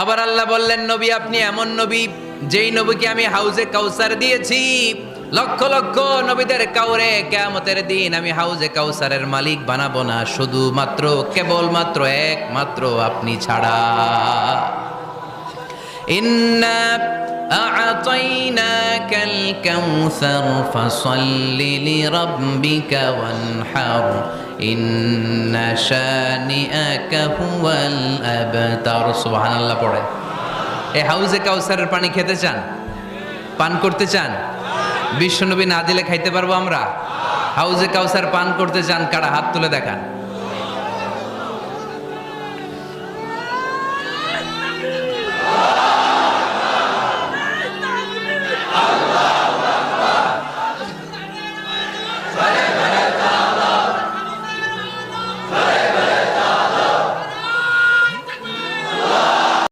আবার আল্লাহ বললেন, নবী আপনি এমন নবী যেই নবীকে আমি হাউজে কাউসার দিয়েছি। লক্ষ লক্ষ নবীদের কাউরে কিয়ামতের দিন আমি হাউজে কাউসারের মালিক বানাবো না, শুধুমাত্র কেবলমাত্র একমাত্র আপনি ছাড়া। ইন্না আ'তাইনাকাল কাউসার ফাসাল্লি লিরাব্বিকা ওয়ানহার ইন্না শানিআকা হুয়াল আবতার। সুবহানাল্লাহ পড়ে। এই হাউজে কাউসারের পানি খেতে চান? পান করতে চান? বিশ্বনবী না দিলে খাইতে পারবো আমরা? হাউজে কাউসার পান করতে চান কারা? হাত তুলে দেখান।